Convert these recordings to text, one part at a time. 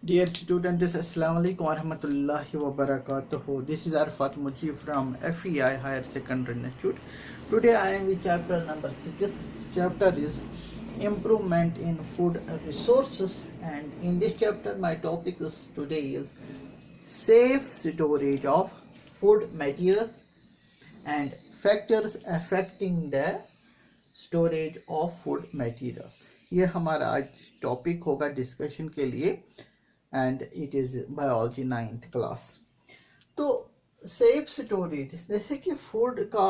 Dear students, Assalamu alaikum wa rahmatullahi wa barakatuh. This is Arfat Mujib from FEI Higher Secondary Institute. Today I am with chapter number 6. Chapter is Improvement in Food Resources, and in this chapter my topic is today is safe storage of food materials and factors affecting the storage of food materials. ये हमारा आज topic होगा discussion के लिए and it is biology 9th class. तो safe storage, जैसे कि food का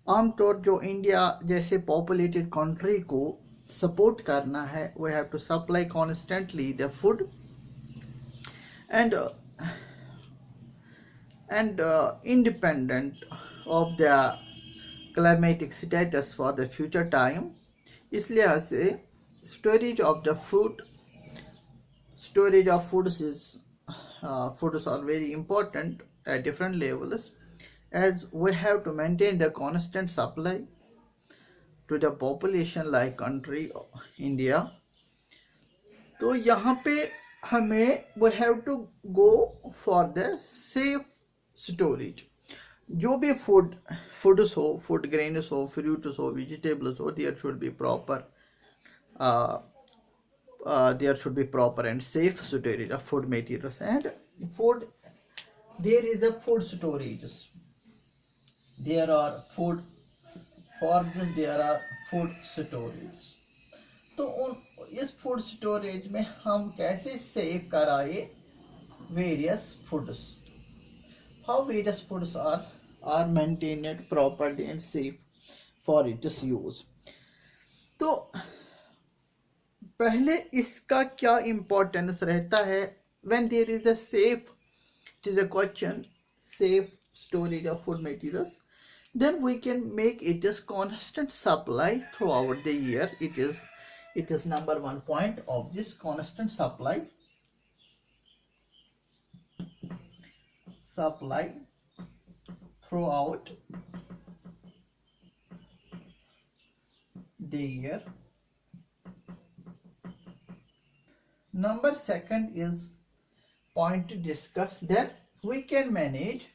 आमतौर जो इंडिया जैसे पॉपुलेटेड कंट्री को सपोर्ट करना है, we have to supply constantly the food and independent of the climatic status for the future time। इसलिए से storage of foods are very important at different levels, as we have to maintain the constant supply to the population like country India। तो यहाँ पे हमें we have to go for the safe storage। जो भी foods हो, food grains हो, fruits हो, vegetables हो, there should be proper and safe storage of food materials and food. There is a food storage, there are food for this, there are food storage. तो इस food storage में हम कैसे save कराए various foods, how various foods are maintained properly and safe for its use। तो पहले इसका क्या इम्पोर्टेंस रहता है when there is a safe, it is a question, safe storage of food materials, then we can make it as constant supply throughout the year। It is number one point of this constant supply throughout the year। Number second is point to discuss, then we can manage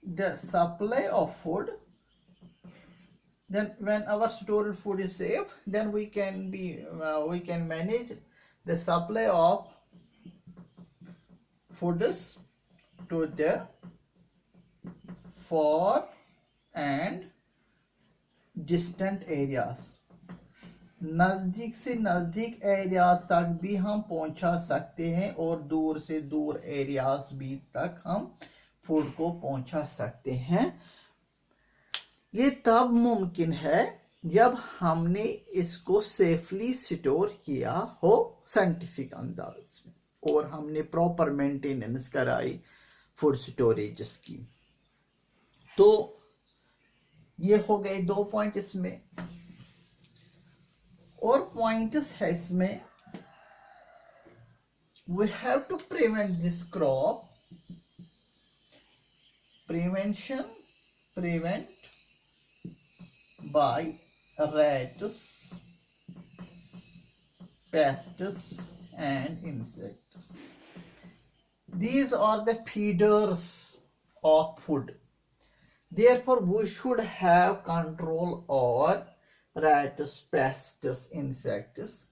the supply of food। Then when our stored food is safe, then we can manage the supply of foods to the far and distant areas। नज़दीक से नज़दीक areas तक भी हम पहुंचा सकते हैं और दूर से दूर एरियाज भी तक हम फूड को पहुंचा सकते हैं। ये तब मुमकिन है जब हमने इसको सेफली स्टोर किया हो साइंटिफिक अंदाज में और हमने प्रॉपर मेंटेनेंस कराई फूड स्टोरेज की। तो ये हो गए दो पॉइंट इसमें, और पॉइंट्स है इसमें, we have to prevent this crop, prevent by rats, pests and insects। These are the feeders of food, therefore we should have control over rats, pests, insects।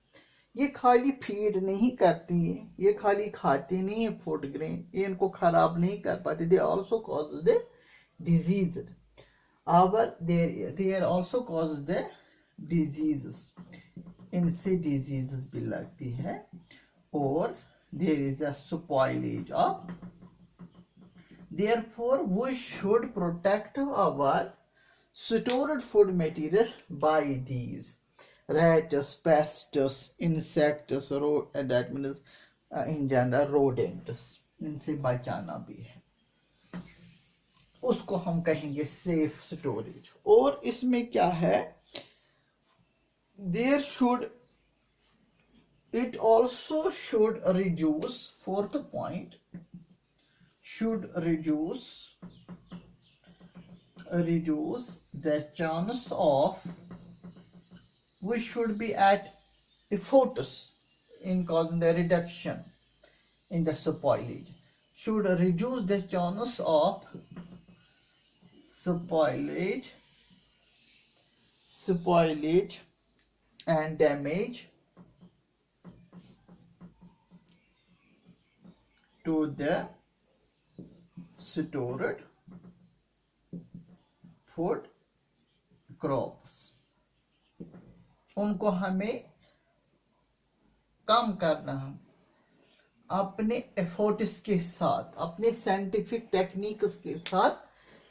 ये खाली फीड नहीं करती है, ये खाली खाती नहीं है फूड ग्रेन, ये इनको खराब नहीं कर पाती। They also cause the disease, they are also cause the diseases, इनसे डिजीजेस भी लगती है और there is a spoilage of। Therefore we should protect our stored food material by these rats, pests, insects, that means in general rodents, इनसे बचाना भी है, उसको हम कहेंगे सेफ स्टोरेज। और इसमें क्या है, there should, it also should reduce, fourth point, should reduce the chance of, we should be at efforts in causing the reduction in the spoilage should reduce the chance of spoilage and damage to the stored food crops. उनको हमें कम करना है अपने efforts के साथ, अपने scientific techniques के साथ.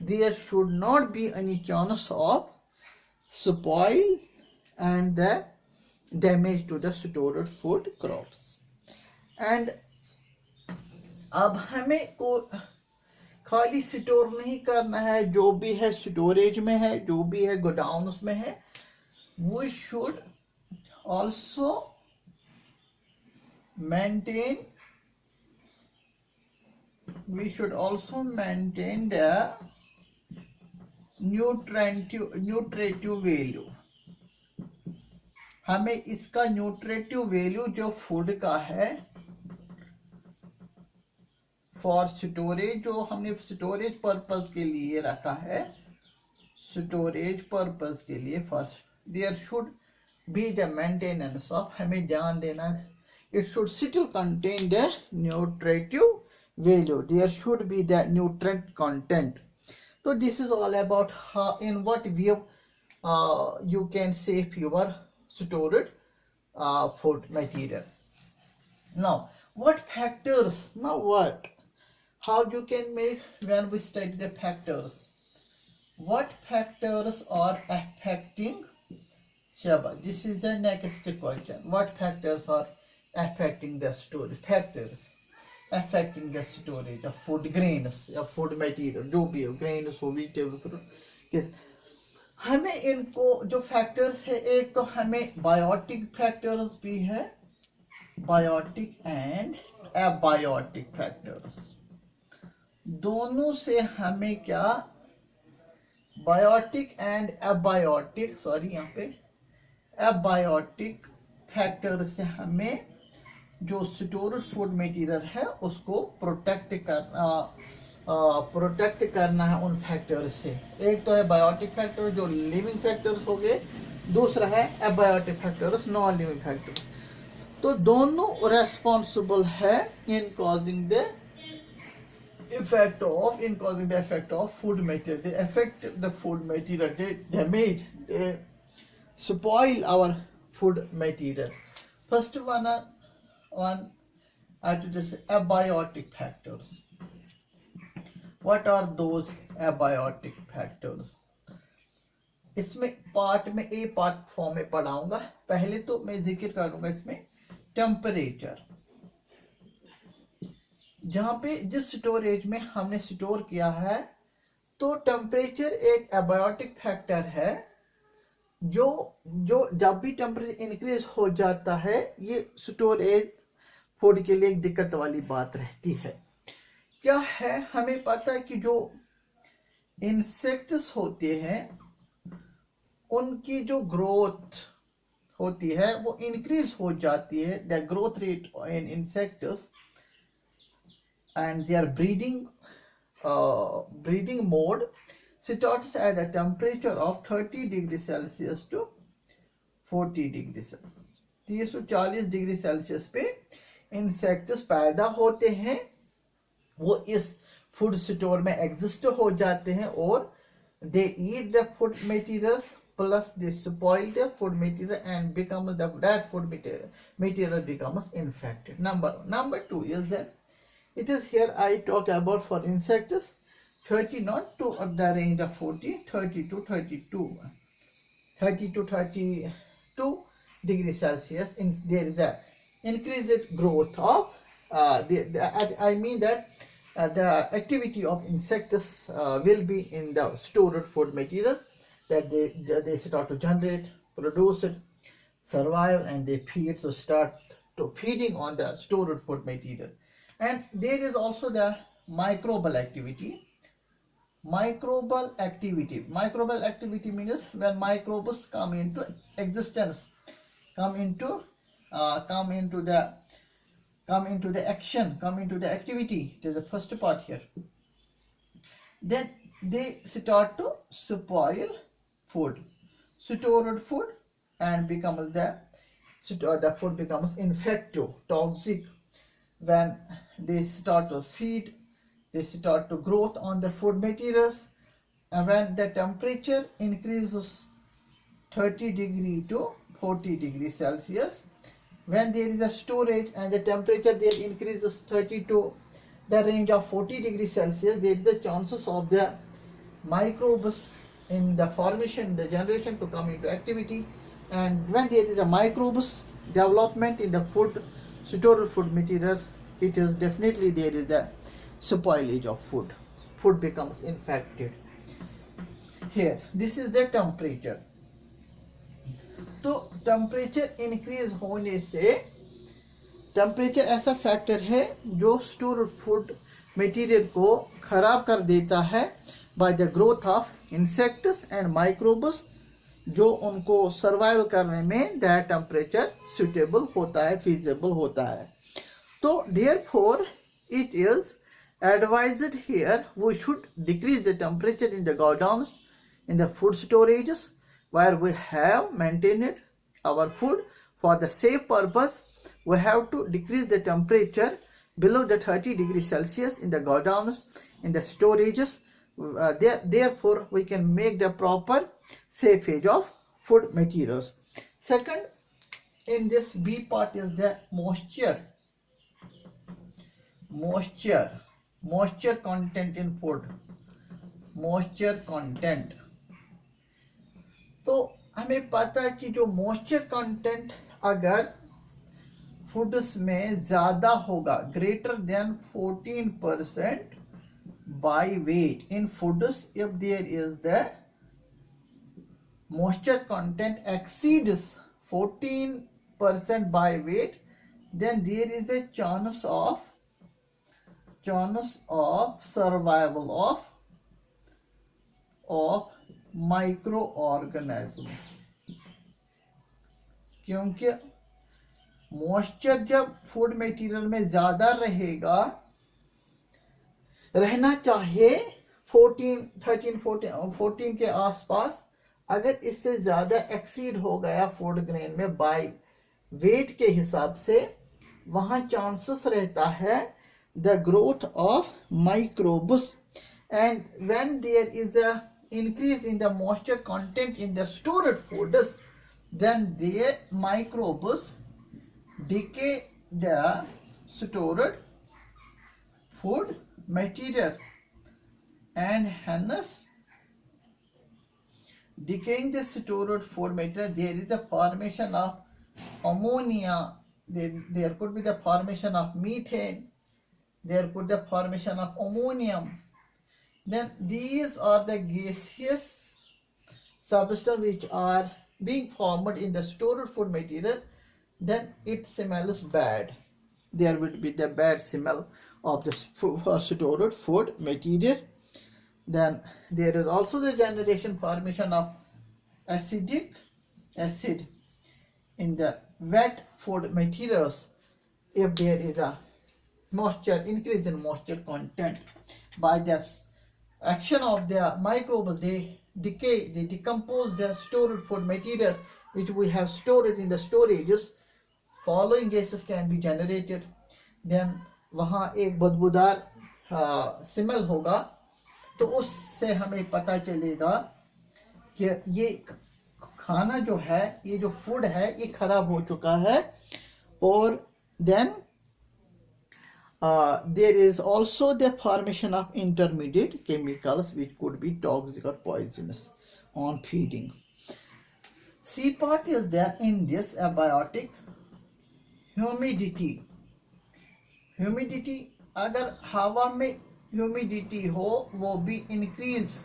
There should not be any chance of spoil and the damage to the stored food crops. And अब हमें को खाली स्टोर नहीं करना है, जो भी है स्टोरेज में है, जो भी है गोडाउन्स में है, we should also maintain the nutritive value. हमें इसका न्यूट्रेटिव वैल्यू जो फूड का है फॉर स्टोरेज, जो हमने स्टोरेज पर्पस के लिए रखा है, स्टोरेज पर्पस के लिए for their should be the maintenance of, हमें ध्यान देना, it should still contain the nutritive value, there should be the nutrient content. So this is all about how, in what way you can save your stored food material. Now what factors, how you can make, when we study the factors, what factors are affecting Shaba? This is the next question. What factors are affecting the storage? Factors affecting the storage of food grains या food material, जो भी हो, grains हो, vegetables, हमें इनको जो factors है, एक तो हमें biotic factors भी है, biotic and abiotic factors, दोनों से हमें क्या, biotic and abiotic, यहाँ पे abiotic factors से हमें जो स्टोरेज फूड मटेरियल है उसको प्रोटेक्ट करना है उन फैक्टर्स से. एक तो है बायोटिक फैक्टर जो लिविंग फैक्टर्स हो गए, दूसरा है abiotic factors non living factors. तो दोनों रेस्पॉन्सिबल है in causing the effect of food material. They affect the food material, they damage, they spoil our food material. First one I have to just abiotic factors. What are those abiotic factors? इसमें part में ए part form में पढ़ाऊंगा. पहले तो मैं जिक्र करूंगा इसमें टेम्परेचर, जहां पे जिस स्टोरेज में हमने स्टोर किया है, तो टेम्परेचर एक एबायोटिक फैक्टर है, जो जब भी टेम्परेचर इंक्रीज हो जाता है, ये स्टोरेज फूड के लिए एक दिक्कत वाली बात रहती है. क्या है, हमें पता है कि जो इंसेक्ट्स होते हैं उनकी जो ग्रोथ होती है वो इंक्रीज हो जाती है. The growth rate in insects and their breeding mode starts at a temperature of 30 degrees Celsius to 40 degrees Celsius. 340 degree Celsius पे इंसेक्ट्स पैदा होते हैं, वो इस फूड स्टोर में एग्जिस्ट हो जाते हैं और they eat the food materials plus they spoil the food material and become that food material becomes infected. Number 2 is that it is here I talk about for insects 30, not to the range of 40, 30 to 32 degrees Celsius. There is a increased growth of I mean that the activity of insects will be in the stored food materials that they start to generate, produce it, survive, and they feed, so start to feeding on the stored food material. And there is also the microbial activity. Microbial activity means when microbes come into existence, come into come into the action, come into the activity. It is the first part here. Then they start to spoil food, stored food, and becomes the food becomes infective, toxic. When they start to feed, they start to growth on the food materials, and when the temperature increases 30 degree to 40 degrees Celsius, when there is a storage and the temperature there increases 30 to the range of 40 degrees Celsius, there is the chances of the microbes in the formation, the generation to come into activity. And when there is a microbes development in the food, stored food materials, it is definitely there is a spoilage of food. Food becomes infected. Here, this is the temperature. तो temperature increase होने से, temperature ऐसा factor है जो store food material को खराब कर देता है by the growth of insects and microbes, जो उनको सर्वाइव करने में दैट टेम्परेचर सुटेबल होता है, फीजिबल होता है. तो therefore it is advised here we should decrease the temperature in the godowns, in the food storages where we have maintained our food for the safe purpose. We have to decrease the temperature below the 30 degrees Celsius in the godowns, in the storages. Therefore we can make the proper safeage of food materials. Second, in this B part is the moisture content in food. Moisture content, तो हमें पता है कि जो moisture content अगर foods में ज्यादा होगा, greater than 14% by weight in foods, if there is the moisture content exceeds 14% by weight, then there is a chance of survival of microorganisms. क्योंकि मॉइस्चर जब फूड मटेरियल में ज्यादा रहना चाहिए 14 के आसपास, अगर इससे ज्यादा एक्सीड हो गया फूड ग्रेन में बाय वेट के हिसाब से, वहां चांसेस रहता है the growth of microbes. And when there is a increase in the moisture content in the stored foods, then the microbes decay the stored food material, and hence decaying the stored food material, there is the formation of ammonia, there could be the formation of methane, there could be the formation of ammonium. Then these are the gaseous substances which are being formed in the stored food material. Then it smells bad. There would be the bad smell of the stored food material. Then there is also the formation of acid in the wet food materials if there is a increase in moisture content. By this action of the microbes, they decompose the stored food material which we have stored in the storages. Following gases can be generated. Then वहाँ एक बदबूदार smell होगा, तो उससे हमें पता चलेगा कि ये खाना जो है, ये जो फूड है, ये खराब हो चुका है. और then there is also the formation of intermediate chemicals which could be toxic or poisonous on feeding. C part is there in this abiotic. Humidity, अगर हवा में ह्यूमिडिटी हो, वो भी increase,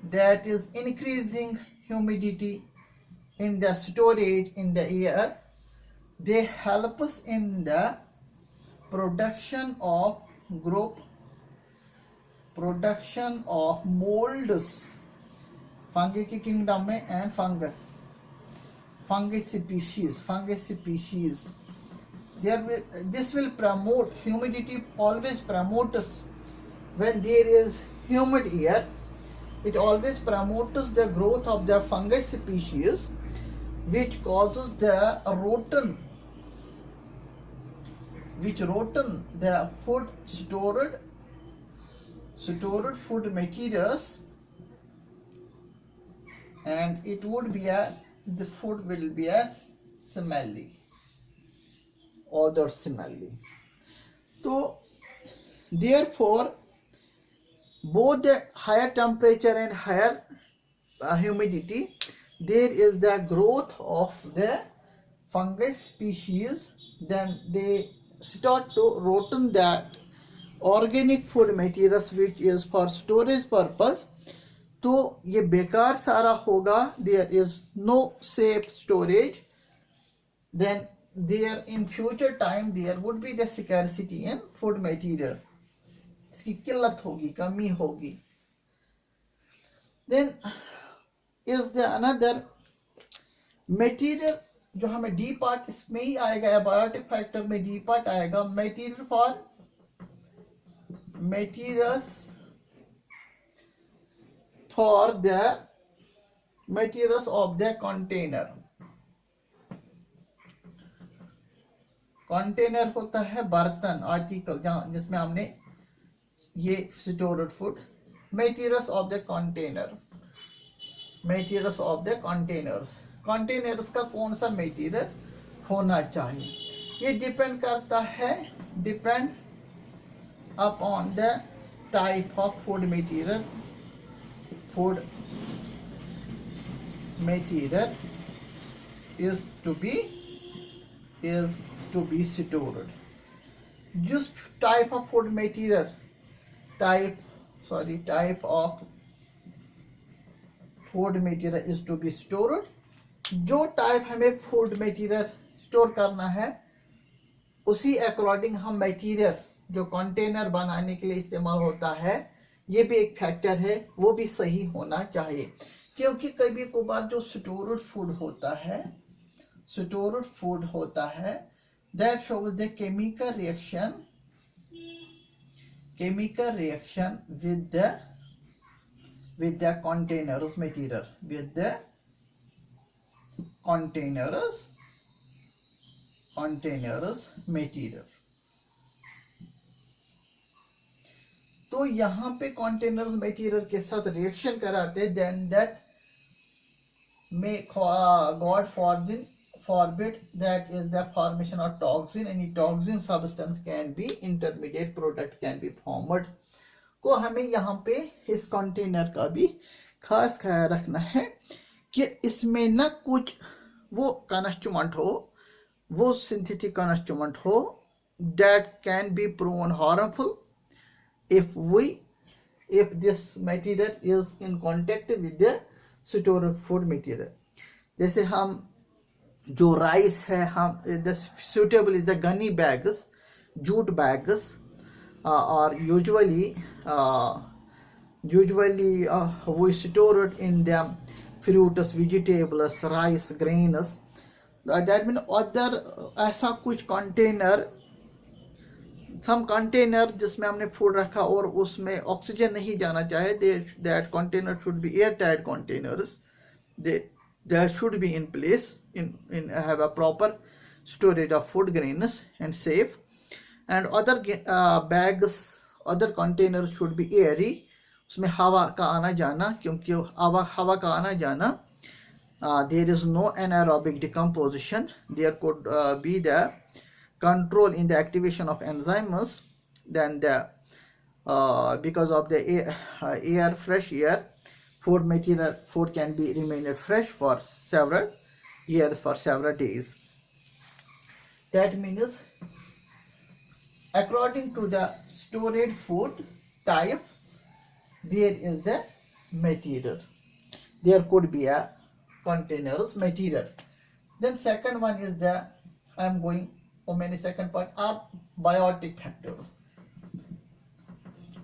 that is increasing humidity in the storage in the air, they help us in the production of molds, fungi की kingdom में and fungus. fungi species. This will promote humidity. Always promotes when there is humid air. It always promotes the growth of the fungi species, which causes the rotten the food stored food materials, and the food will be smelly, smelly. So therefore, both the higher temperature and higher humidity, there is the growth of the fungus species. Then they start to rotten that organic food materials which is for storage purpose. तो ये बेकार सारा होगा. There is no safe storage. Then there in future time there would be the scarcity in food material. इसकी किल्लत होगी, कमी होगी. Then is the another material जो हमें डी पार्ट इसमें ही आएगा, एबायोटिक फैक्टर में डी पार्ट आएगा. materials for the materials of the container. Container होता है बर्तन, आर्टिकल जिसमें हमने ये stored food. Materials of the containers. Containers का कौन सा मटेरियल होना चाहिए, ये डिपेंड करता है, depend upon the type of food material. Food material is to be stored. जिस type of food material type of food material is to be stored. जो टाइप हमें फूड मटेरियल स्टोर करना है उसी अकॉर्डिंग हम material जो container बनाने के लिए इस्तेमाल होता है, ये भी एक फैक्टर है, वो भी सही होना चाहिए. क्योंकि कभी कभार जो स्टोर्ड फूड होता है that shows the chemical reaction with the containers material, containers material. तो यहाँ पे containers material के साथ रिएक्शन कराते, then that may God forbid that is the formation of toxin. Any toxin substance can be, intermediate product can be formed. को हमें यहाँ पे इस कंटेनर का भी खास ख्याल रखना है कि इसमें न कुछ वो कंस्ट्रूमेंट हो, वो सिंथेटिक कंस्ट्रूमेंट हो that can be proven harmful if this material is in contact with the stored food material. जैसे हम जो राइस है, हम the suitable is the gunny bags, jute bags, or usually we store it in them fruits, vegetables, rice, grains. That means other ऐसा कुछ container, सम container जिसमें हमने food रखा और उसमें ऑक्सीजन नहीं जाना चाहे, that container should be airtight containers. That should be in place, in have a proper storage of food grains and safe. And other bags, other containers should be airy. उसमें हवा का आना जाना, क्योंकि हवा का आना जाना, there is no anaerobic decomposition. There could be the control in the activation of enzymes. Then because of the air, fresh air, food can be remained fresh for several years, for several days. That means according to the stored food type, there is the material. There could be a containers material. Then second one is the, I am going for many second part, are biotic factors.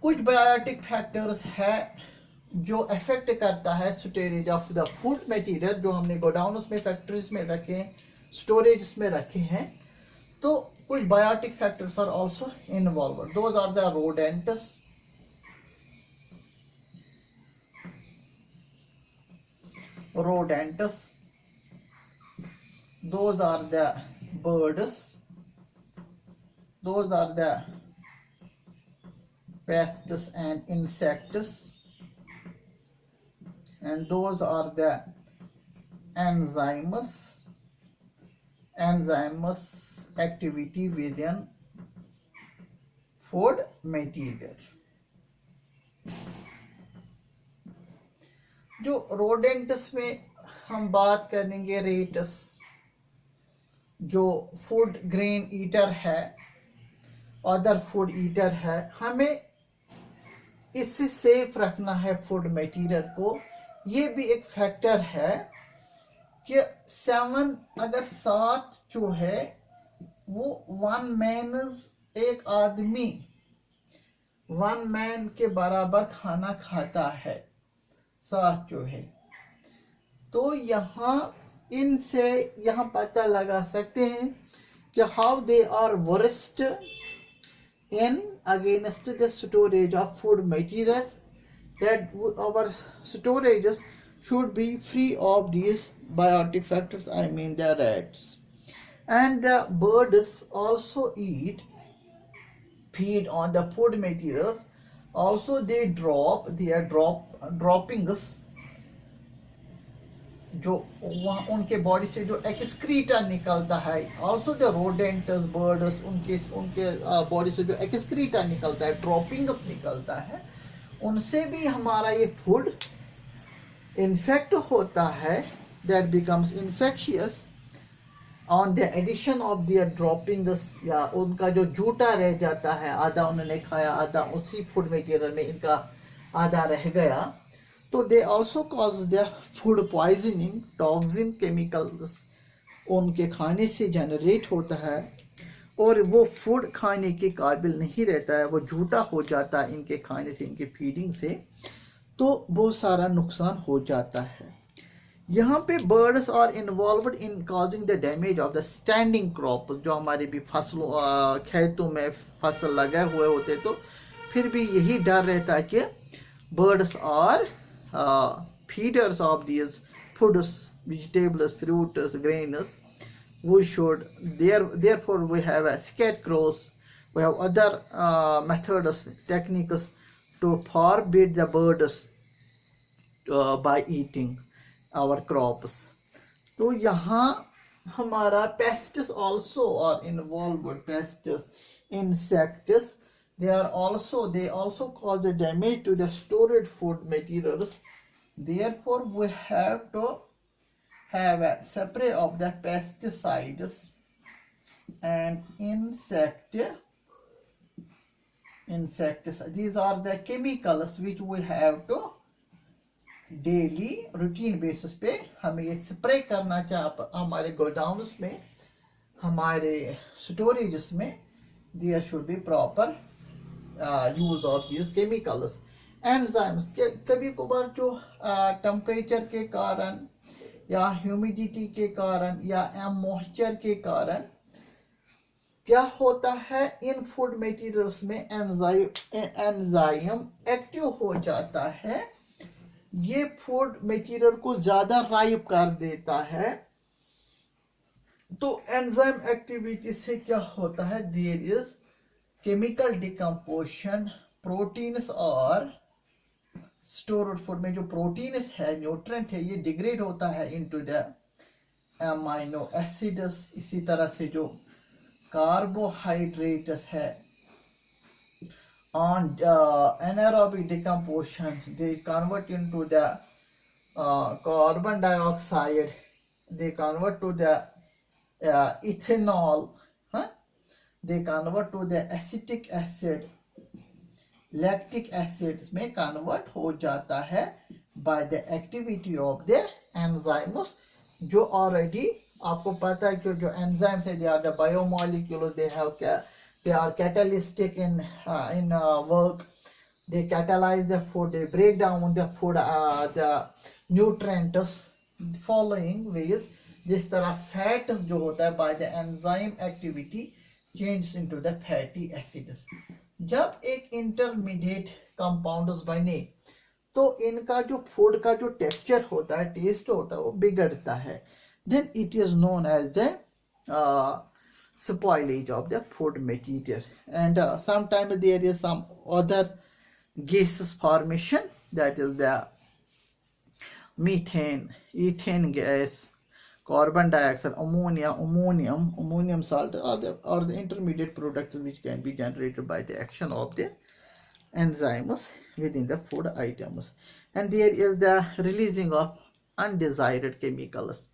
कुछ biotic factors है जो affect करता है storage of the food material, जो हमने godowns में, factories में रखे हैं, स्टोरेज में रखे हैं, तो कुछ biotic factors are also involved. Those are the rodents, those are the birds, those are the pests and insects, and those are the enzymes activity within food material. जो रोडेंट्स में हम बात करेंगे, रेटस जो फूड ग्रेन ईटर है, other food eater है, हमें इससे सेफ रखना है फूड मटेरियल को. ये भी एक फैक्टर है कि 7 जो है वो 1 मैन, एक आदमी 1 मैन के बराबर खाना खाता है, 7 जो है. तो यहाँ इनसे यहाँ पता लगा सकते हैं कि how they are worst in against the storage of food material, that our storages should be free of these biotic factors, I mean the rats. And the birds also feed on the food materials, also they drop their droppings, जो वहाँ उनके body से जो excreta निकलता है, also the rodents, birds, उनके body से जो एक्सक्रीटा निकलता है, ड्रॉपिंग्स निकलता है, उनसे भी हमारा ये फूड इन्फेक्ट होता है. That becomes infectious on the addition of their droppings, या उनका जो जूटा रह जाता है, आधा उन्होंने खाया, आधा उसी फूड मटेरियल में इनका आधा रह गया, तो they also cause the food poisoning. Toxin chemicals उनके खाने से जनरेट होता है और वो फूड खाने के काबिल नहीं रहता है, वो झूठा हो जाता है इनके खाने से, इनके फीडिंग से, तो बहुत सारा नुकसान हो जाता है. यहाँ पे birds are involved in causing the damage of the standing crop. जो हमारे भी फसलों खेतों में फसल लगे हुए होते, तो फिर भी यही डर रहता है कि birds are feeders of these foods, vegetables, fruits, grains. We should therefore we have scarecrows, we have other methods, techniques to forbid the birds by eating our crops. तो यहाँ हमारा pests also are involved, pests, insects, they also cause the damage to the stored food materials. Therefore we have to have a spray of the pesticides and insecticides. These are the chemicals which we have to daily routine basis पे हमें ये spray करना चाहिए हमारे godowns में, हमारे storages में. There should be proper use of these chemicals. Enzymes कभी कभार जो टेम्परेचर के कारण या ह्यूमिडिटी के कारण या मॉइस्चर के कारण क्या होता है, इन फूड मटेरियल्स में एंजाइम एक्टिव हो जाता है, ये फूड मटेरियल को ज्यादा राइप कर देता है. तो एंजाइम एक्टिविटी से क्या होता है, there is chemical decomposition, proteins और स्टोर्ड फूड में जो प्रोटीन्स है, न्यूट्रिएंट है, ये डिग्रेड होता है इनटू द अमीनो एसिड्स. इसी तरह से जो कार्बोहाइड्रेट्स है, on anaerobic decomposition they convert into the carbon dioxide, they convert to the ethanol, they convert to the acetic acid, lactic acid में convert हो जाता है by the activity of the enzymes. जो already आपको पता है कि जो enzymes है, they are the biomolecules, they are catalytic in work, they catalyze the food, they break down the food, the nutrients following ways. जिस तरह फैट जो होता है by the enzyme activity changes into the fatty acids. जब एक intermediate compounds बने तो इनका जो फूड का जो टेक्सचर होता है, टेस्ट होता है, वो बिगड़ता है. Then it is known as the spoilage of the food material. And sometimes there is some other gases formation, that is the methane, ethane gas, carbon dioxide, ammonia, ammonium salt, or the intermediate products which can be generated by the action of the enzymes within the food items. And there is the releasing of undesired chemicals,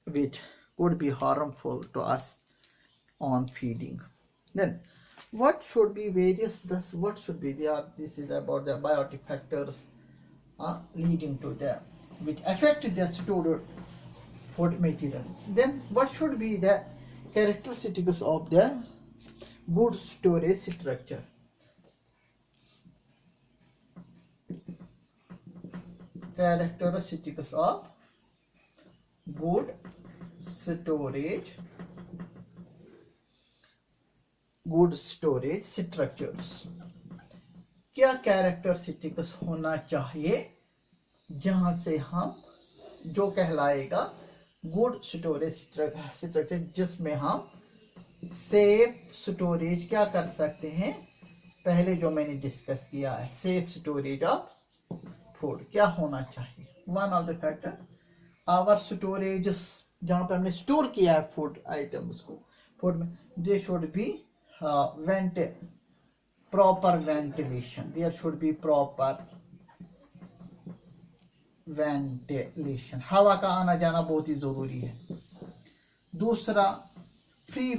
which could be harmful to us on feeding. Then what should be various, what should be there, this is about the biotic factors leading to the, which affect the stored food material. Then what should be the characteristics of the good storage structure? Characteristics of good storage structures. क्या characteristics होना चाहिए जहां से हम जो कहलाएगा good storage structure, जिसमें हम सेफ स्टोरेज क्या कर सकते हैं, पहले जो मैंने डिस्कस किया है, सेफ स्टोरेज ऑफ फूड क्या होना चाहिए. One of the factor our storages, जहां पे हमने स्टोर किया है फूड आइटम्स को, फूड में, they should be proper ventilation. There should be proper ventilation. हवा का आना जाना बहुत ही जरूरी है. दूसरा, free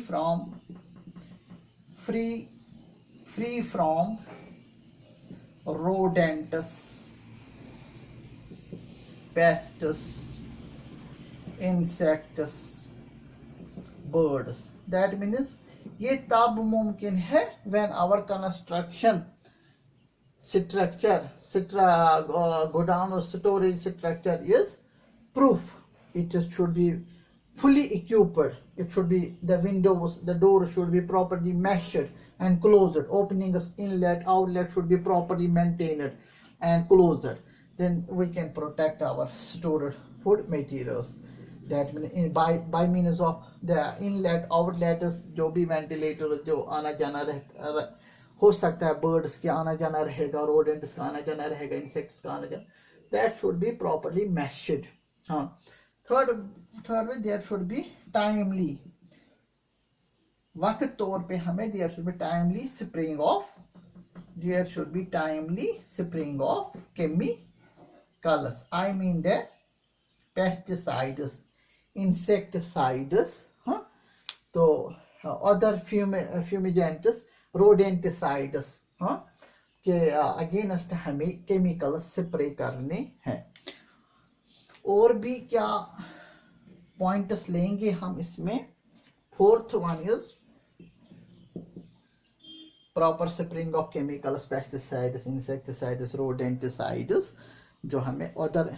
from rodents, pests, insects, birds. That means ये तब मुमकिन है when our construction structure, godown or storage structure is proof. It should be fully equipped. It should be, the windows, the door should be properly measured and closed. Openings, inlet, outlet should be properly maintained and closed. Then we can protect our stored food materials. That means by means of the inlet, outlet, जो भी ventilator जो आना जाना हो सकता है, birds के आना जाना रहेगा, rodents का आना जाना रहेगा, insects का आना जाना, that should be properly measured. हाँ. Third way, there should be timely, वक्त तौर पे हमें there should be timely spraying of chemicals. I mean the pesticides, insecticides, तो other fumigants, rodenticides के अगेंस्ट हमें केमिकल स्प्रे करने हैं. और भी क्या पॉइंट्स लेंगे हम इसमें. Fourth one is proper spraying of chemicals, pesticides, insecticides, rodenticides, जो हमें other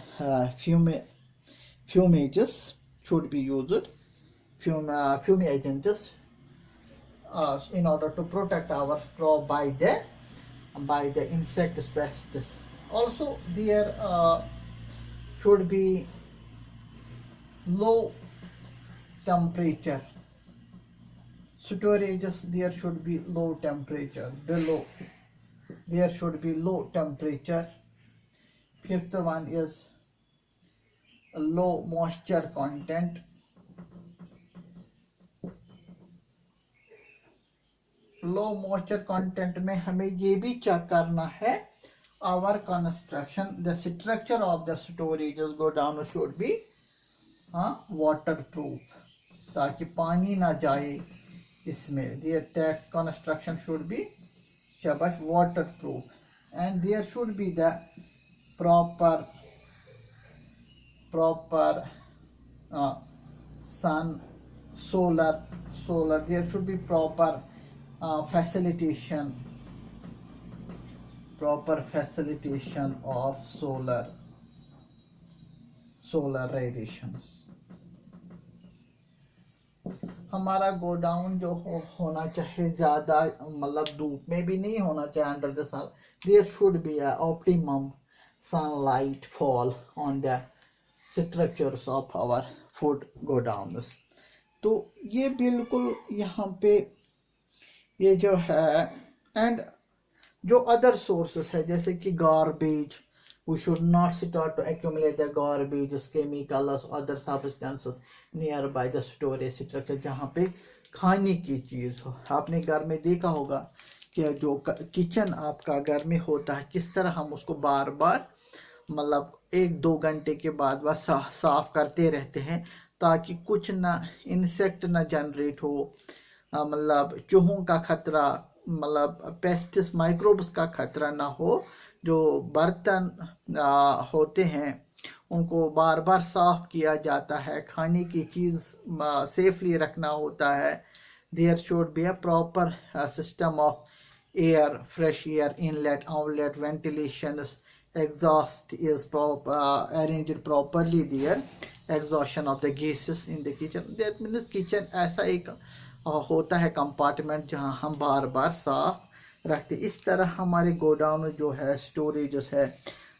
fumages should be used, fumigants, in order to protect our crop by the insect pests. Also there should be low temperature storages. There should be low temperature, below there should be low temperature. Fifth one is low moisture content. Low moisture content में हमें ये भी check करना है, our construction, the structure of the storages godown should be waterproof, ताकि पानी ना जाए इसमें. देयर कंस्ट्रक्शन शुड बी शाबाश waterproof. And there should be the proper sun, solar, there should be proper facilitation proper facilitation of solar radiations. हमारा godown जो होना चाहिए ज़्यादा मतलब धूप में भी नहीं होना चाहिए under the sun. There should be a optimum sunlight fall on the structures of our food godowns. तो ये बिल्कुल यहाँ पे ये जो है. एंड जो अदर सोर्सेस है जैसे कि garbage, we should not start to accumulate the garbage, chemicals, other substances nearby the storage structure जहाँ पे खाने की चीज़ हो. आपने घर में देखा होगा कि जो किचन आपका घर में होता है किस तरह हम उसको बार बार मतलब 1-2 घंटे के बाद बस साफ करते रहते हैं ताकि कुछ ना इंसेक्ट ना जनरेट हो, मतलब चूहों का खतरा, मतलब पेस्टिस माइक्रोब्स का खतरा ना हो. जो बर्तन होते हैं उनको बार बार साफ किया जाता है, खाने की चीज़ सेफली रखना होता है. There should be a proper system of air, fresh air inlet outlet ventilation, exhaust is arranged properly there, exhaustion of the gases in the kitchen. That means kitchen ऐसा एक होता है कंपार्टमेंट जहां हम बार बार साफ रखते. इस तरह हमारे गोडाउन जो है स्टोरेजेस है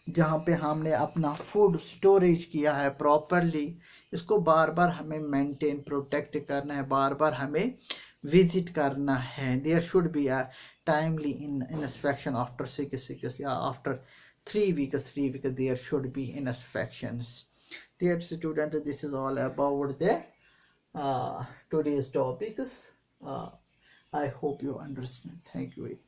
जहां पे हमने अपना फूड स्टोरेज किया है प्रॉपरली, इसको बार बार हमें मेंटेन प्रोटेक्ट करना है, बार बार हमें विजिट करना है. There should be a timely inspection after 6 या after 3 weeks there should be inspections. Dear student, this is all about the today's topics. I hope you understand. Thank you.